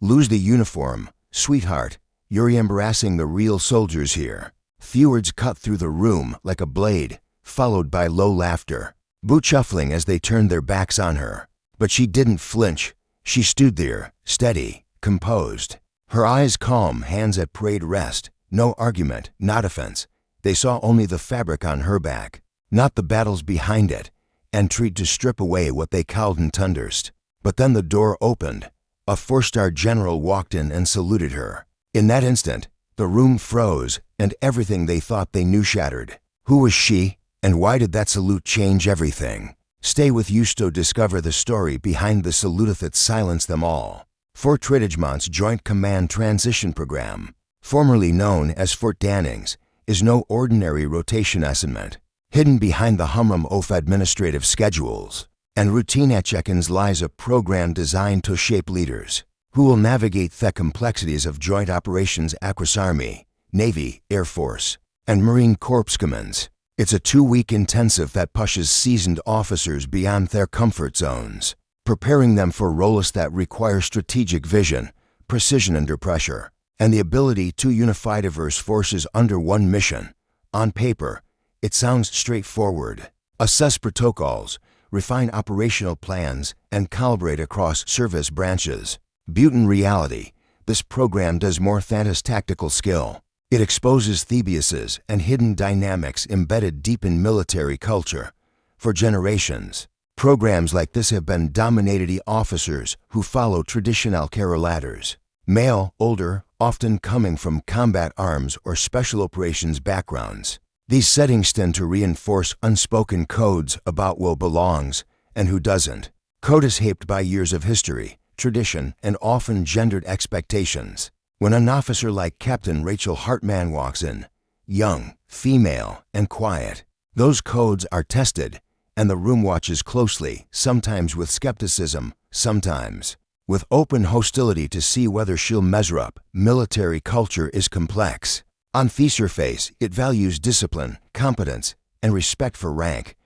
"Lose the uniform, sweetheart. You're embarrassing the real soldiers here." Few words cut through the room like a blade, followed by low laughter, boot shuffling as they turned their backs on her. But she didn't flinch. She stood there, steady, composed. Her eyes calm, hands at parade rest. No argument, not offense. They saw only the fabric on her back, not the battles behind it, and tried to strip away what they called thunderst. But then the door opened. A four-star general walked in and saluted her. In that instant, the room froze, and everything they thought they knew shattered. Who was she, and why did that salute change everything? Stay with us to discover the story behind the salute that silenced them all. Fort Regiment's Joint Command Transition Program, formerly known as Fort Dannings, is no ordinary rotation assignment. Hidden behind the hum of administrative schedules and routine check-ins lies a program designed to shape leaders who will navigate the complexities of joint operations across Army, Navy, Air Force, and Marine Corps commands. It's a 2-week intensive that pushes seasoned officers beyond their comfort zones, preparing them for roles that require strategic vision, precision under pressure, and the ability to unify diverse forces under one mission. On paper, it sounds straightforward. Assess protocols, refine operational plans, and calibrate across service branches. But in reality, this program does more than its tactical skill. It exposes the biases and hidden dynamics embedded deep in military culture. For generations, programs like this have been dominated by officers who follow traditional career ladders. Male, older, often coming from combat arms or special operations backgrounds. These settings tend to reinforce unspoken codes about who belongs and who doesn't. Code is shaped by years of history, tradition, and often gendered expectations. When an officer like Captain Rachel Hartman walks in, young, female, and quiet, those codes are tested, and the room watches closely, sometimes with skepticism, sometimes with open hostility to see whether she'll measure up. Military culture is complex. On the surface, it values discipline, competence, and respect for rank.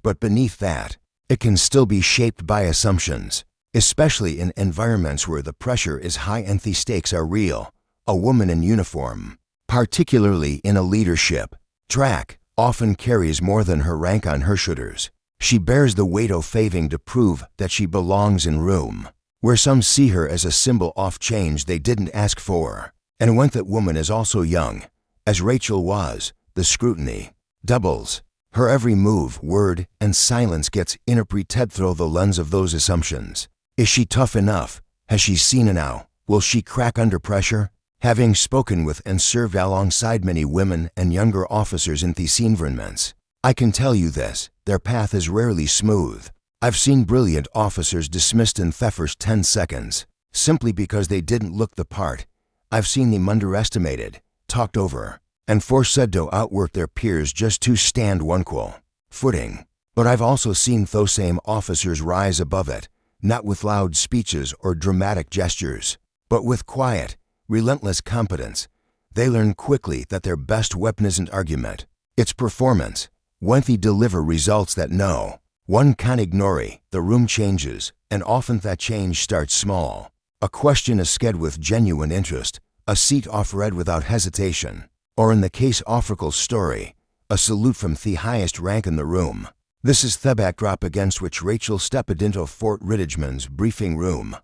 But beneath that, it can still be shaped by assumptions, especially in environments where the pressure is high and the stakes are real. A woman in uniform, particularly in a leadership track, often carries more than her rank on her shoulders. She bears the weight of having to prove that she belongs in room where some see her as a symbol of change they didn't ask for. And when that woman is also young, as Rachel was, the scrutiny doubles. Her every move, word, and silence gets interpreted through the lens of those assumptions. Is she tough enough? Has she seen it now? Will she crack under pressure? Having spoken with and served alongside many women and younger officers in these environments, I can tell you this: their path is rarely smooth. I've seen brilliant officers dismissed in the first 10 seconds, simply because they didn't look the part. I've seen them underestimated, talked over, and forced to outwork their peers just to stand one equal footing. But I've also seen those same officers rise above it, not with loud speeches or dramatic gestures, but with quiet, relentless competence. They learn quickly that their best weapon isn't argument, it's performance. When they deliver results that no one can ignore, the room changes, and often that change starts small. A question is said with genuine interest, a seat offered without hesitation, or in the case of Rachel's story, a salute from the highest rank in the room. This is the backdrop against which Rachel stepped into Fort Regiment's briefing room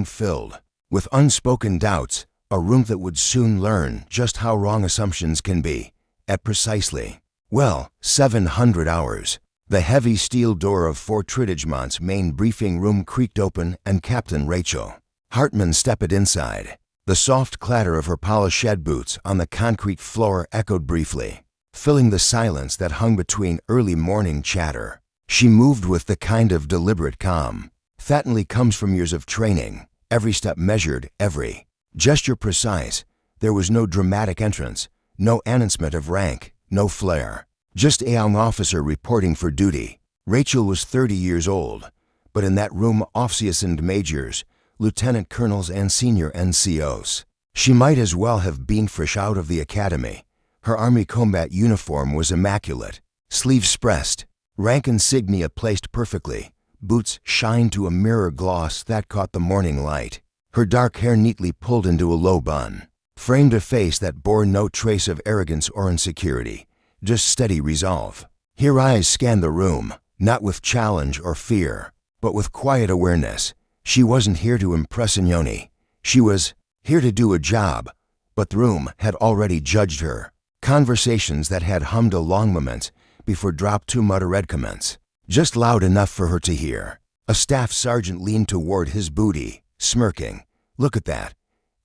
filled with unspoken doubts, a room that would soon learn just how wrong assumptions can be. At precisely, 700 hours, the heavy steel door of Fort Regiment's main briefing room creaked open and Captain Rachel Hartman stepped inside. The soft clatter of her polished boots on the concrete floor echoed briefly, filling the silence that hung between early morning chatter. She moved with the kind of deliberate calm that only comes from years of training, every step measured, every gesture precise. There was no dramatic entrance, no announcement of rank, no flair. Just a young officer reporting for duty. Rachel was 30 years old, but in that room officers and majors, lieutenant colonels and senior NCOs. She might as well have been fresh out of the academy. Her Army combat uniform was immaculate, sleeves pressed, rank insignia placed perfectly, boots shined to a mirror gloss that caught the morning light. her dark hair neatly pulled into a low bun, framed a face that bore no trace of arrogance or insecurity, just steady resolve. Her eyes scanned the room, not with challenge or fear, but with quiet awareness. She wasn't here to impress Inyoni. She was here to do a job, but the room had already judged her. Conversations that had hummed a long moment before dropped to muttered comments, just loud enough for her to hear. A staff sergeant leaned toward his booty, smirking. Look at that.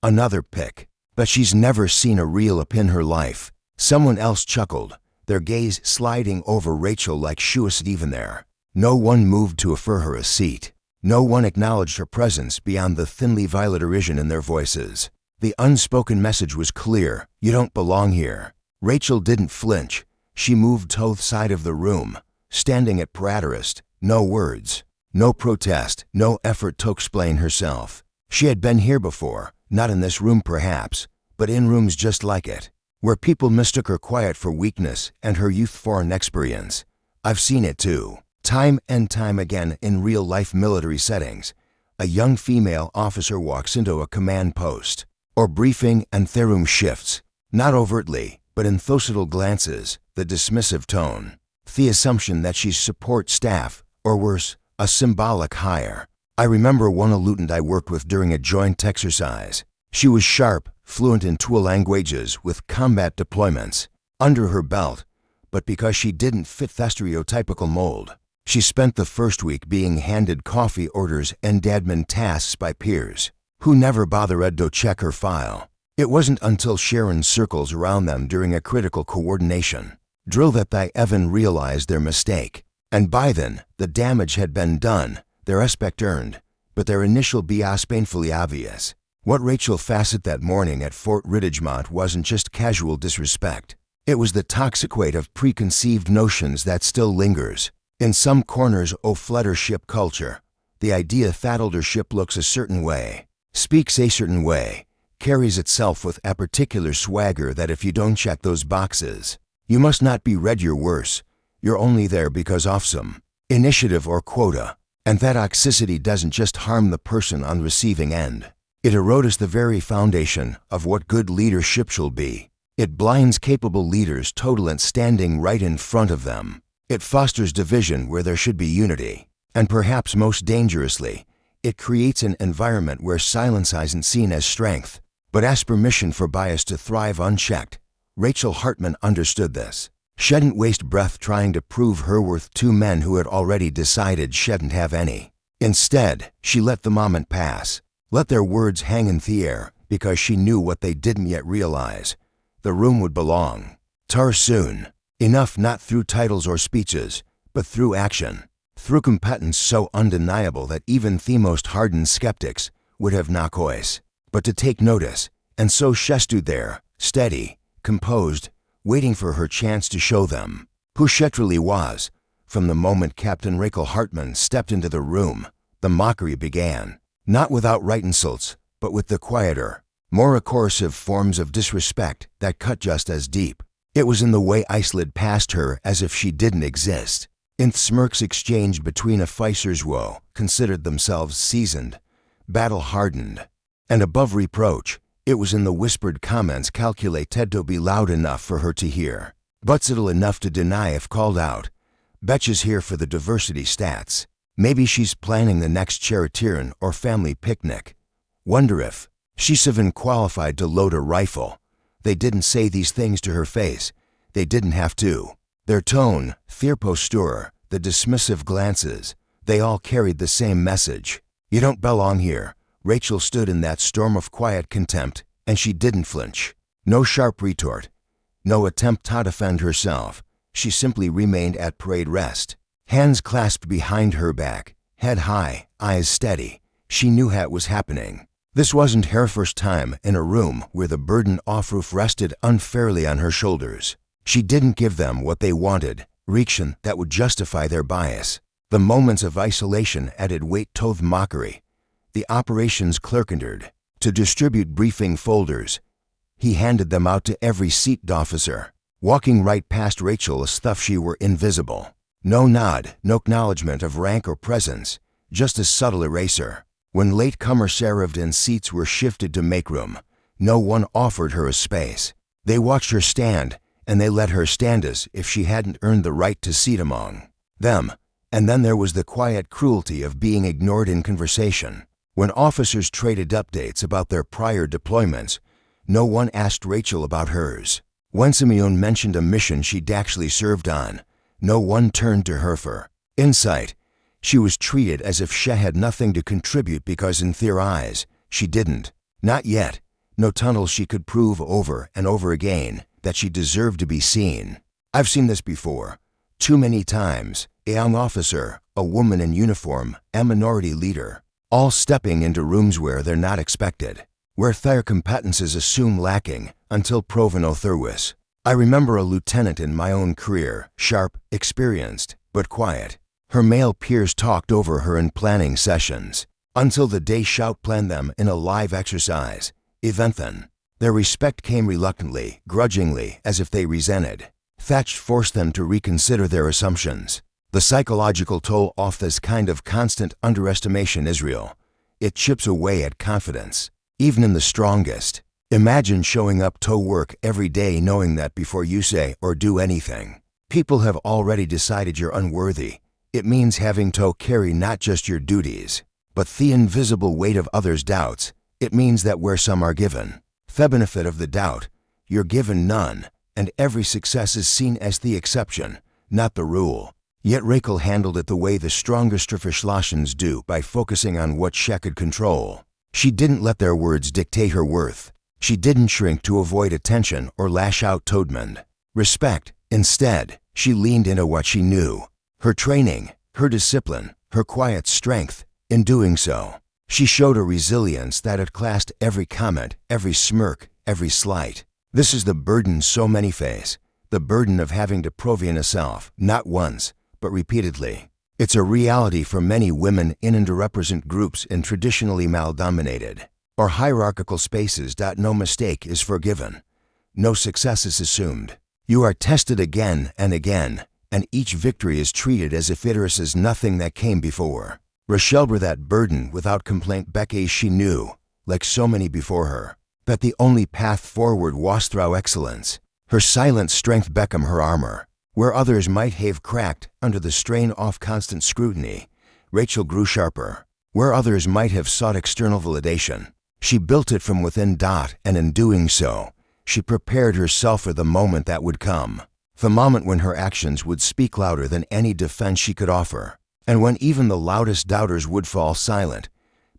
Another pick. But she's never seen a reel up in her life. Someone else chuckled, their gaze sliding over Rachel like she wasn't even there. No one moved to offer her a seat. No one acknowledged her presence beyond the thinly violet derision in their voices. The unspoken message was clear. You don't belong here. Rachel didn't flinch. She moved to the side of the room, standing at paraterist. No words. No protest, no effort to explain herself. She had been here before, not in this room perhaps, but in rooms just like it, where people mistook her quiet for weakness and her youth for inexperience. I've seen it too, time and time again in real-life military settings. A young female officer walks into a command post, or briefing and the room shifts, not overtly, but in those glances, the dismissive tone, the assumption that she's support staff, or worse, a symbolic hire. I remember one lieutenant I worked with during a joint exercise. She was sharp, fluent in two languages with combat deployments under her belt, but because she didn't fit the stereotypical mold, she spent the first week being handed coffee orders and admin tasks by peers, who never bothered to check her file. It wasn't until Sharon circles around them during a critical coordination drill that they even realized their mistake. And by then, the damage had been done, their respect earned, but their initial bias painfully obvious. What Rachel faced that morning at Fort Ridgemont wasn't just casual disrespect. It was the toxic weight of preconceived notions that still lingers. In some corners of fluttership culture, the idea that eldership looks a certain way, speaks a certain way, carries itself with a particular swagger that if you don't check those boxes, you must not be read your worse. You're only there because of some initiative or quota. And that toxicity doesn't just harm the person on the receiving end. It erodes the very foundation of what good leadership shall be. It blinds capable leaders total and standing right in front of them. It fosters division where there should be unity. And perhaps most dangerously, it creates an environment where silence isn't seen as strength, but as permission for bias to thrive unchecked. Rachel Hartman understood this. She didn't waste breath trying to prove her worth to men who had already decided she didn't have any. Instead, she let the moment pass, let their words hang in the air, because she knew what they didn't yet realize. The room would belong to her soon. Enough not through titles or speeches, but through action, through competence so undeniable that even the most hardened skeptics would have no choice but to take notice. And so she stood there, steady, composed, waiting for her chance to show them who she truly was. From the moment Captain Rachel Hartman stepped into the room, the mockery began, not with outright insults, but with the quieter, more coercive forms of disrespect that cut just as deep. It was in the way I slid past her as if she didn't exist, in smirks exchanged between officers who considered themselves seasoned, battle-hardened, and above reproach. It was in the whispered comments calculated to be loud enough for her to hear, but subtle enough to deny if called out. Betches here for the diversity stats. Maybe she's planning the next charitiran or family picnic. Wonder if she's even qualified to load a rifle. They didn't say these things to her face. They didn't have to. Their tone, their posture, the dismissive glances, they all carried the same message. You don't belong here. Rachel stood in that storm of quiet contempt, and she didn't flinch. No sharp retort, no attempt to defend herself. She simply remained at parade rest, hands clasped behind her back, head high, eyes steady. She knew what was happening. This wasn't her first time in a room where the burden of roof rested unfairly on her shoulders. She didn't give them what they wanted, reaction that would justify their bias. The moments of isolation added weight to the mockery. The operations clerk entered to distribute briefing folders. He handed them out to every seat officer, walking right past Rachel as though she were invisible. No nod, no acknowledgement of rank or presence, just a subtle eraser. When latecomers arrived and seats were shifted to make room, no one offered her a space. They watched her stand, and they let her stand as if she hadn't earned the right to seat among them. And then there was the quiet cruelty of being ignored in conversation. When officers traded updates about their prior deployments, no one asked Rachel about hers. When Simeon mentioned a mission she'd actually served on, no one turned to her for insight. She was treated as if she had nothing to contribute because in their eyes, she didn't. Not yet. No tunnel she could prove over and over again that she deserved to be seen. I've seen this before. Too many times. A young officer, a woman in uniform, a minority leader, all stepping into rooms where they're not expected, where their competences assume lacking until proven otherwise. I remember a lieutenant in my own career, sharp, experienced, but quiet. Her male peers talked over her in planning sessions, until the day shout planned them in a live exercise event. Then their respect came reluctantly, grudgingly, as if they resented. Thatched forced them to reconsider their assumptions. The psychological toll of this kind of constant underestimation is real. It chips away at confidence, even in the strongest. Imagine showing up to work every day knowing that before you say or do anything, people have already decided you're unworthy. It means having to carry not just your duties, but the invisible weight of others' doubts. It means that where some are given the benefit of the doubt, you're given none, and every success is seen as the exception, not the rule. Yet Rachel handled it the way the strongest Verschlossens do, by focusing on what she could control. She didn't let their words dictate her worth. She didn't shrink to avoid attention or lash out to demand respect. Instead, she leaned into what she knew. Her training, her discipline, her quiet strength. In doing so, she showed a resilience that outclassed every comment, every smirk, every slight. This is the burden so many face, the burden of having to prove yourself, not once, but repeatedly. It's a reality for many women in underrepresented groups in traditionally male-dominated or hierarchical spaces. No mistake is forgiven. No success is assumed. You are tested again and again, and each victory is treated as if it is nothing that came before. Rachel bore that burden without complaint because she knew, like so many before her, that the only path forward was through excellence. Her silent strength became her armor. Where others might have cracked under the strain of constant scrutiny, Rachel grew sharper. Where others might have sought external validation, she built it from within. And in doing so, she prepared herself for the moment that would come. The moment when her actions would speak louder than any defense she could offer, and when even the loudest doubters would fall silent,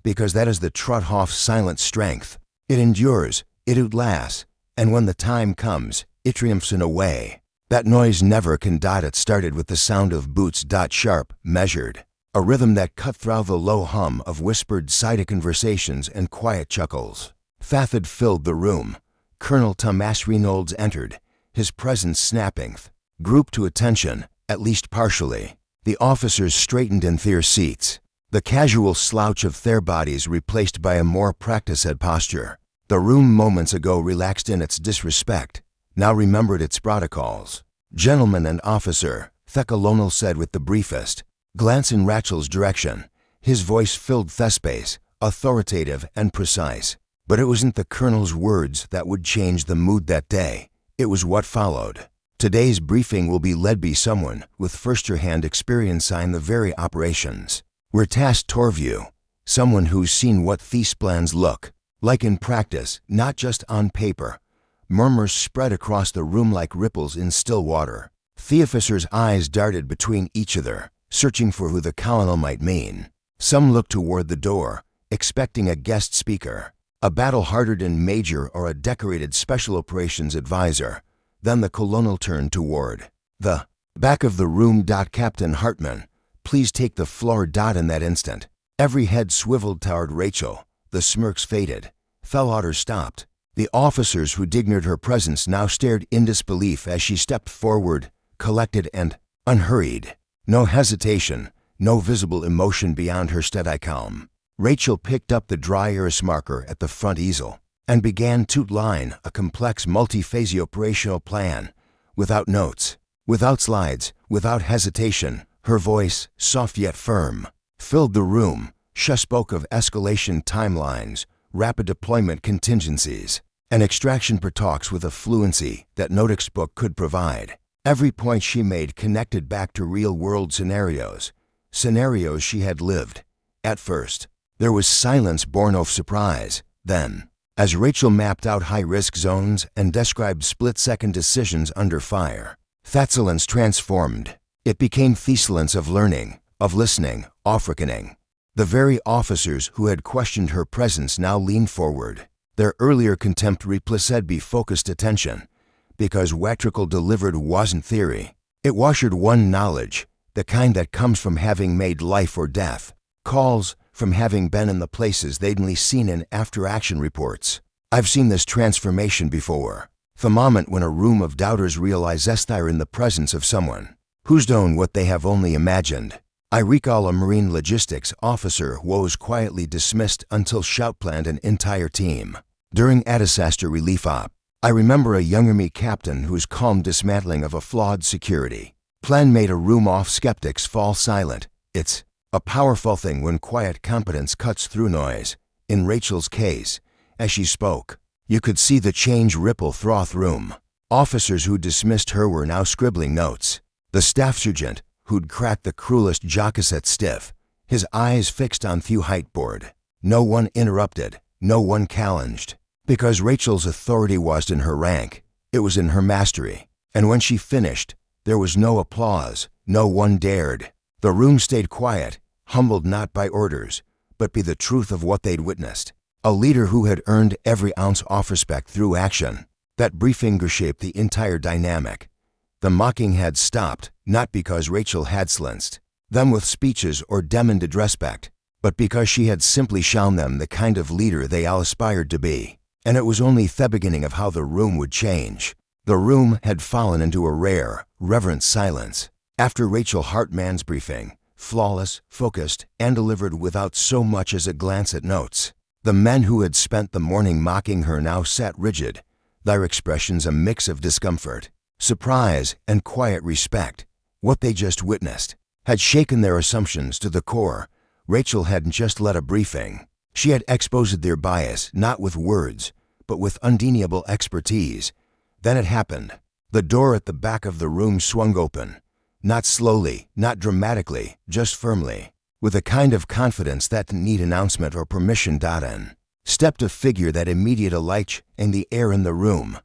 because that is the truth of silent strength. It endures, it outlasts, and when the time comes, it triumphs in a way that noise never can. It started with the sound of boots. Sharp, measured, a rhythm that cut through the low hum of whispered side conversations and quiet chuckles. Fathid filled the room. Colonel Thomas Reynolds entered, his presence snapping group to attention, at least partially. The officers straightened in their seats, the casual slouch of their bodies replaced by a more practiced posture. The room moments ago relaxed in its disrespect, now remembered its protocols. "Gentleman and officer," the colonel said with the briefest glance in Rachel's direction. His voice filled the space, authoritative and precise. But it wasn't the colonel's words that would change the mood that day. It was what followed. Today's briefing will be led by someone with first-hand experience in the very operations we're tasked to review. Someone who's seen what these plans look like in practice, not just on paper. Murmurs spread across the room like ripples in still water. The officers' eyes darted between each other, searching for who the colonel might mean. Some looked toward the door, expecting a guest speaker, a battle-hardened major or a decorated special operations advisor. Then the colonel turned toward the back of the room. "Captain Hartman, please take the floor." In that instant, every head swiveled toward Rachel. The smirks faded. The laughter stopped. The officers who dignified her presence now stared in disbelief as she stepped forward, collected and unhurried. No hesitation, no visible emotion beyond her steady calm. Rachel picked up the dry erase marker at the front easel and began to outline a complex multi-phase operational plan, without notes, without slides, without hesitation. Her voice, soft yet firm, filled the room. She spoke of escalation timelines, rapid deployment contingencies, and extraction per talks with a fluency that no textbook could provide. Every point she made connected back to real-world scenarios she had lived. At first, there was silence born of surprise. Then, as Rachel mapped out high-risk zones and described split-second decisions under fire, that silence transformed. It became the silence of learning, of listening, of reckoning. The very officers who had questioned her presence now leaned forward. Their earlier contempt replaced focused attention, because what Rachel delivered wasn't theory. It washered one knowledge, the kind that comes from having made life or death calls, from having been in the places they'd only seen in after-action reports. I've seen this transformation before. The moment when a room of doubters realizes they're in the presence of someone who's done what they have only imagined. I recall a Marine logistics officer who was quietly dismissed until shout planned an entire team. During a disaster relief op, I remember a young Army captain whose calm dismantling of a flawed security plan made a room of skeptics fall silent. It's a powerful thing when quiet competence cuts through noise. In Rachel's case, as she spoke, you could see the change ripple through the room. Officers who dismissed her were now scribbling notes. The staff sergeant, who'd cracked the cruelest jock, sat stiff, his eyes fixed on the whiteboard. No one interrupted, no one challenged, because Rachel's authority wasn't in her rank, it was in her mastery. And when she finished, there was no applause, no one dared. The room stayed quiet, humbled not by orders, but by the truth of what they'd witnessed. A leader who had earned every ounce of respect through action. That briefing shaped the entire dynamic. The mocking had stopped, not because Rachel had silenced them with speeches or demanded respect, but because she had simply shown them the kind of leader they all aspired to be. And it was only the beginning of how the room would change. The room had fallen into a rare, reverent silence. After Rachel Hartman's briefing, flawless, focused, and delivered without so much as a glance at notes, the men who had spent the morning mocking her now sat rigid, their expressions a mix of discomfort, surprise, and quiet respect. What they just witnessed had shaken their assumptions to the core. Rachel hadn't just led a briefing. She had exposed their bias, not with words, but with undeniable expertise. Then it happened. The door at the back of the room swung open. Not slowly, not dramatically, just firmly. With a kind of confidence that didn't need announcement or permission. In stepped a figure that immediate alike in the air in the room.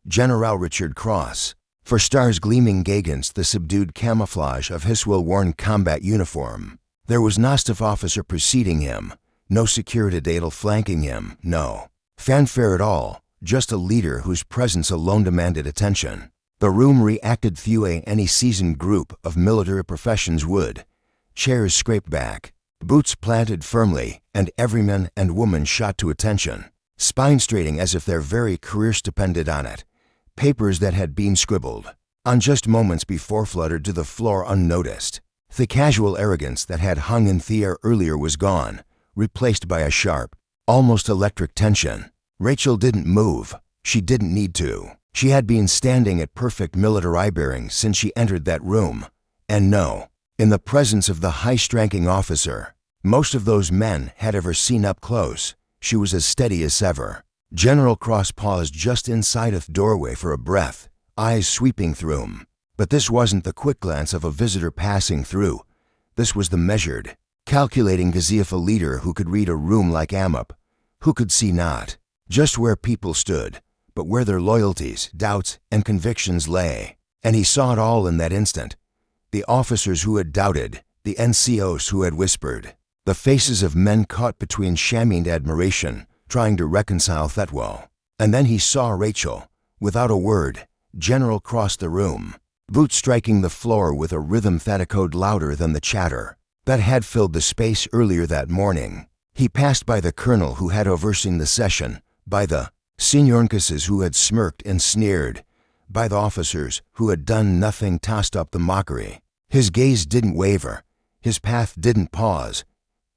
General Richard Cross. For stars gleaming against the subdued camouflage of his well-worn combat uniform. There was no staff officer preceding him, no security detail flanking him, no fanfare at all, just a leader whose presence alone demanded attention. The room reacted through any seasoned group of military professions would. Chairs scraped back, boots planted firmly, and every man and woman shot to attention, spine straining as if their very careers depended on it. Papers that had been scribbled on just moments before fluttered to the floor unnoticed. The casual arrogance that had hung in the air earlier was gone, replaced by a sharp, almost electric tension. Rachel didn't move. She didn't need to. She had been standing at perfect military bearing since she entered that room. And no, in the presence of the highest-ranking officer most of those men had ever seen up close, she was as steady as ever. General Cross paused just inside of the doorway for a breath, eyes sweeping through him. But this wasn't the quick glance of a visitor passing through. This was the measured, calculating gaze of a leader who could read a room like Amup, who could see not just where people stood, but where their loyalties, doubts, and convictions lay. And he saw it all in that instant. The officers who had doubted, the NCOs who had whispered, the faces of men caught between shamed admiration, trying to reconcile that well. And then he saw Rachel. Without a word, General crossed the room, boots striking the floor with a rhythm that echoed louder than the chatter that had filled the space earlier that morning. He passed by the colonel who had overseen the session, by the seniornesses who had smirked and sneered, by the officers who had done nothing to stop the mockery. His gaze didn't waver. His path didn't pause.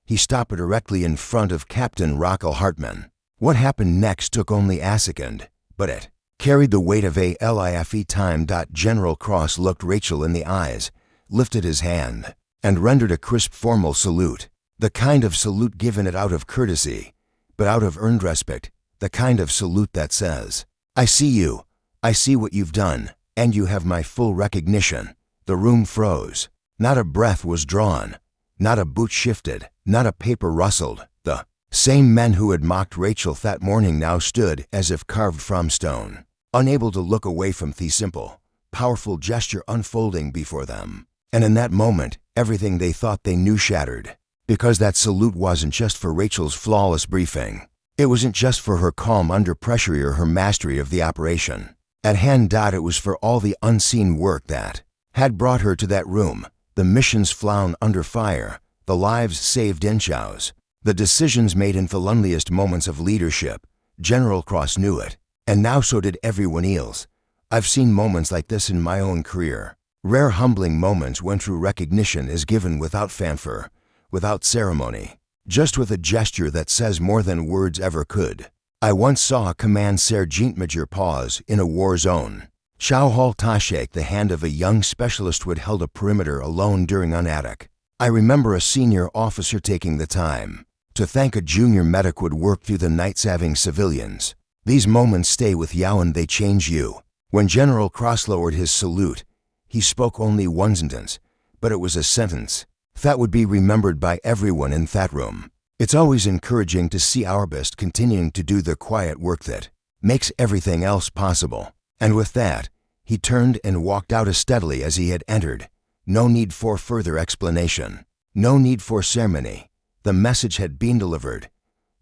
He stopped directly in front of Captain Rachel Hartman. What happened next took only a second, but it carried the weight of a lifetime. General Cross looked Rachel in the eyes, lifted his hand, and rendered a crisp formal salute. The kind of salute given it out of courtesy, but out of earned respect. The kind of salute that says, "I see you, I see what you've done, and you have my full recognition." The room froze. Not a breath was drawn. Not a boot shifted. Not a paper rustled. The same men who had mocked Rachel that morning now stood as if carved from stone, unable to look away from the simple, powerful gesture unfolding before them. And in that moment, everything they thought they knew shattered. Because that salute wasn't just for Rachel's flawless briefing. It wasn't just for her calm under pressure or her mastery of the operation at hand. It was for all the unseen work that had brought her to that room, the missions flown under fire, the lives saved in chows, the decisions made in the loneliest moments of leadership. General Cross knew it, and now so did everyone else. I've seen moments like this in my own career. Rare humbling moments when true recognition is given without fanfare, without ceremony, just with a gesture that says more than words ever could. I once saw a command sergeant major pause in a war zone. Chow halta shake the hand of a young specialist who had held a perimeter alone during an attack. I remember a senior officer taking the time to thank a junior medic who had worked through the night saving civilians. These moments stay with you and they change you. When General Cross lowered his salute, he spoke only one sentence, but it was a sentence that would be remembered by everyone in that room. It's always encouraging to see our best continuing to do the quiet work that makes everything else possible. And with that, he turned and walked out as steadily as he had entered. No need for further explanation. No need for ceremony. The message had been delivered.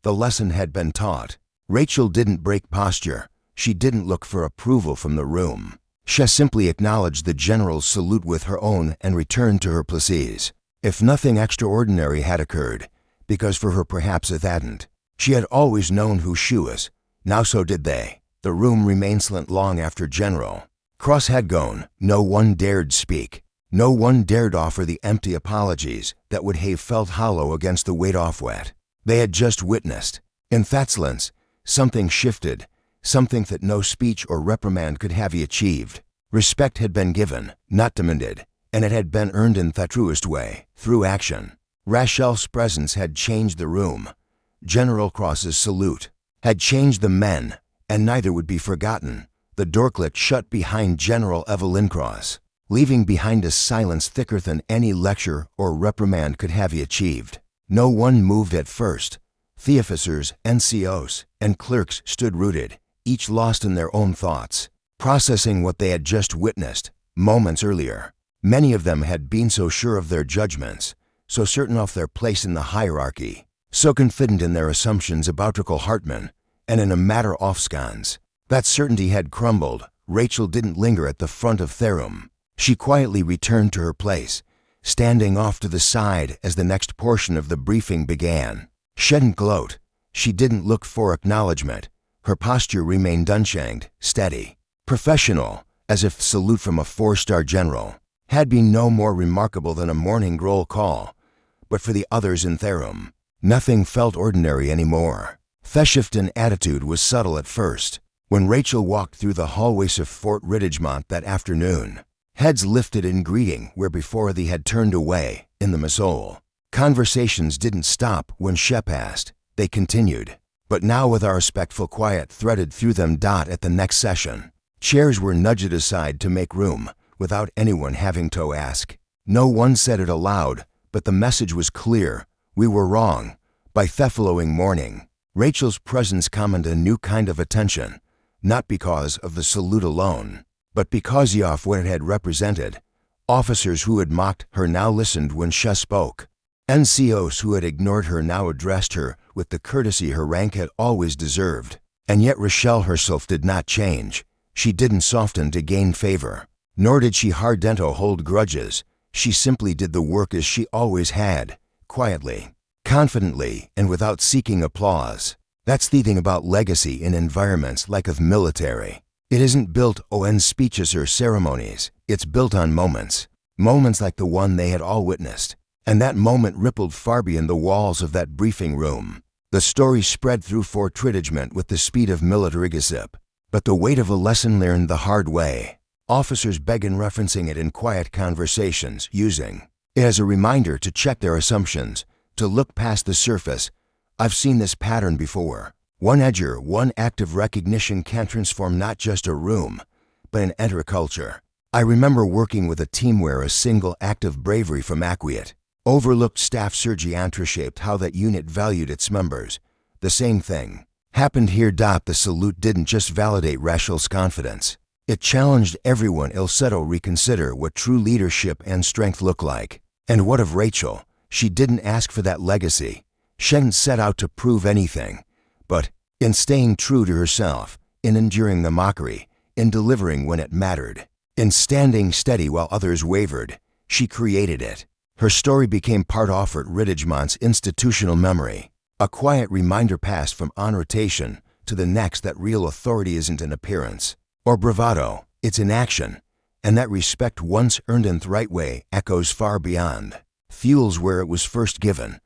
The lesson had been taught. Rachel didn't break posture. She didn't look for approval from the room. She simply acknowledged the general's salute with her own and returned to her places. If nothing extraordinary had occurred, because for her perhaps it hadn't. She had always known who she was. Now so did they. The room remained silent long after General Cross had gone. No one dared speak. No one dared offer the empty apologies that would have felt hollow against the weight of what they had just witnessed. In that silence, something shifted, something that no speech or reprimand could have achieved. Respect had been given, not demanded, and it had been earned in the truest way, through action. Rachel's presence had changed the room. General Cross's salute had changed the men, and neither would be forgotten. The door clicked shut behind General Evelyn Cross, leaving behind a silence thicker than any lecture or reprimand could have achieved. No one moved at first. The officers, NCOs, and clerks stood rooted, each lost in their own thoughts, processing what they had just witnessed moments earlier. Many of them had been so sure of their judgments, so certain of their place in the hierarchy, so confident in their assumptions about Rachel Hartman, and in a matter of seconds, that certainty had crumbled. Rachel didn't linger at the front of the room. She quietly returned to her place, standing off to the side as the next portion of the briefing began. She didn't gloat. She didn't look for acknowledgement. Her posture remained unchanged, steady, professional, as if the salute from a four-star general had been no more remarkable than a morning roll call. But for the others in the room, nothing felt ordinary anymore. The shift in attitude was subtle at first. When Rachel walked through the hallways of Fort Ridgemont that afternoon, heads lifted in greeting where before they had turned away. In the Missoul, conversations didn't stop when she passed. They continued, but now with a respectful quiet threaded through them. At the next session, chairs were nudged aside to make room, without anyone having to ask. No one said it aloud, but the message was clear. We were wrong. By the following morning, Rachel's presence commanded a new kind of attention, not because of the salute alone, but because of what it had represented. Officers who had mocked her now listened when she spoke. NCOs who had ignored her now addressed her with the courtesy her rank had always deserved. And yet Rachel herself did not change. She didn't soften to gain favor, nor did she harden to hold grudges. She simply did the work as she always had, quietly, confidently, and without seeking applause. That's the thing about legacy in environments like the military. It isn't built on speeches or ceremonies. It's built on moments. Moments like the one they had all witnessed. And that moment rippled far beyond the walls of that briefing room. The story spread through Fort Ridgemont with the speed of military gossip, but the weight of a lesson learned the hard way. Officers began referencing it in quiet conversations, using it as a reminder to check their assumptions. to look past the surface. I've seen this pattern before. One edger, one act of recognition can transform not just a room, but an entire culture. I remember working with a team where a single act of bravery from Acquiet overlooked staff surgery shaped how that unit valued its members. The same thing happened here. The salute didn't just validate Rachel's confidence. It challenged everyone to reconsider what true leadership and strength look like. And what of Rachel? She didn't ask for that legacy. She didn't set out to prove anything. But in staying true to herself, in enduring the mockery, in delivering when it mattered, in standing steady while others wavered, she created it. Her story became part of Ridgemont's institutional memory, a quiet reminder passed from on rotation to the next that real authority isn't in appearance or bravado, it's in action, and that respect once earned in the right way echoes far beyond, fuels where it was first given.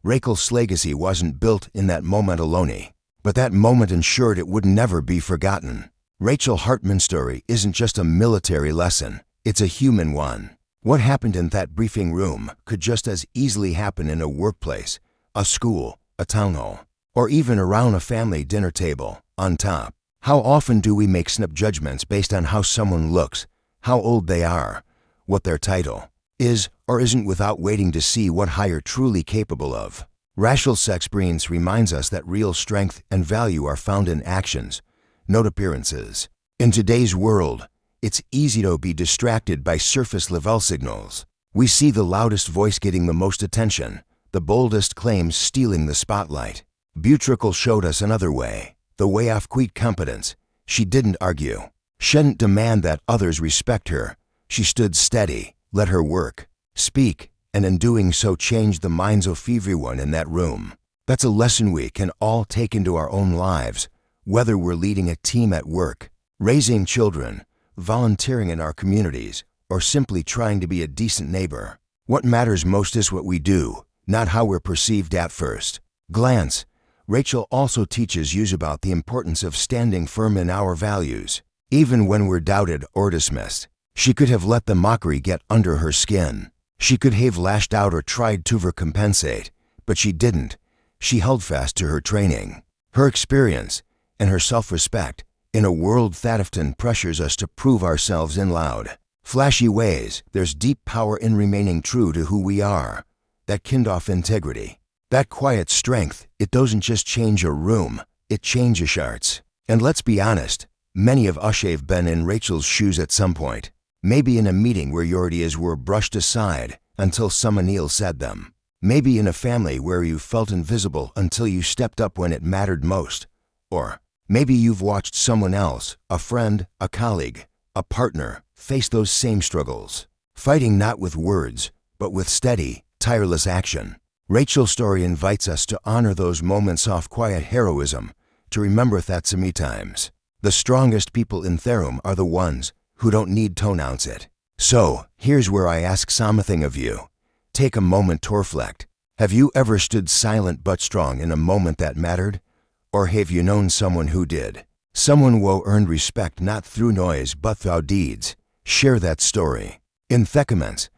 Rachel's legacy wasn't built in that moment alone, but that moment ensured it would never be forgotten. Rachel Hartman's story isn't just a military lesson, it's a human one. What happened in that briefing room could just as easily happen in a workplace, a school, a town hall, or even around a family dinner table. On top, how often do we make snap judgments based on how someone looks, how old they are, what their title is or isn't without waiting to see what higher truly capable of? Rachel's experience reminds us that real strength and value are found in actions, not appearances. In today's world, it's easy to be distracted by surface-level signals. We see the loudest voice getting the most attention, the boldest claims stealing the spotlight. Butricle showed us another way, the way of quiet competence. She didn't argue. She didn't demand that others respect her. She stood steady, let her work, speak, and in doing so changed the minds of everyone in that room. That's a lesson we can all take into our own lives, whether we're leading a team at work, raising children, volunteering in our communities, or simply trying to be a decent neighbor. What matters most is what we do, not how we're perceived at first glance. Rachel also teaches us about the importance of standing firm in our values, even when we're doubted or dismissed. She could have let the mockery get under her skin. She could have lashed out or tried to overcompensate, but she didn't. She held fast to her training, her experience, and her self-respect in a world that often pressures us to prove ourselves in loud, flashy ways. There's deep power in remaining true to who we are. That kind of integrity, that quiet strength, it doesn't just change a room, it changes hearts. And let's be honest, many of us have been in Rachel's shoes at some point. Maybe in a meeting where your ideas were brushed aside until someone else said them. Maybe in a family where you felt invisible until you stepped up when it mattered most. Or maybe you've watched someone else, a friend, a colleague, a partner, face those same struggles, fighting not with words, but with steady, tireless action. Rachel's story invites us to honor those moments of quiet heroism, to remember that sometimes the strongest people in the room are the ones who don't need to announce it. So, here's where I ask something of you. Take a moment to reflect. Have you ever stood silent but strong in a moment that mattered? Or have you known someone who did? Someone who earned respect not through noise but through deeds. Share that story. In comments,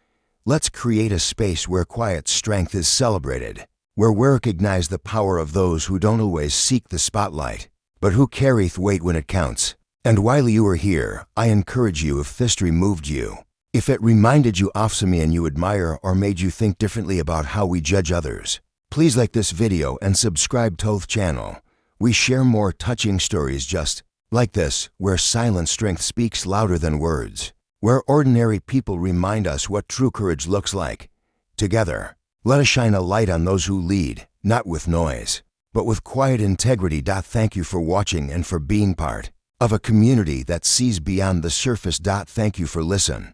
let's create a space where quiet strength is celebrated, where we recognize the power of those who don't always seek the spotlight, but who carry the weight when it counts. And while you are here, I encourage you, if history moved you, if it reminded you of someone you admire or made you think differently about how we judge others, please like this video and subscribe to the channel. We share more touching stories just like this, where silent strength speaks louder than words, where ordinary people remind us what true courage looks like. Together, let us shine a light on those who lead, not with noise, but with quiet integrity. Thank you for watching and for being part of a community that sees beyond the surface. Thank you for listening.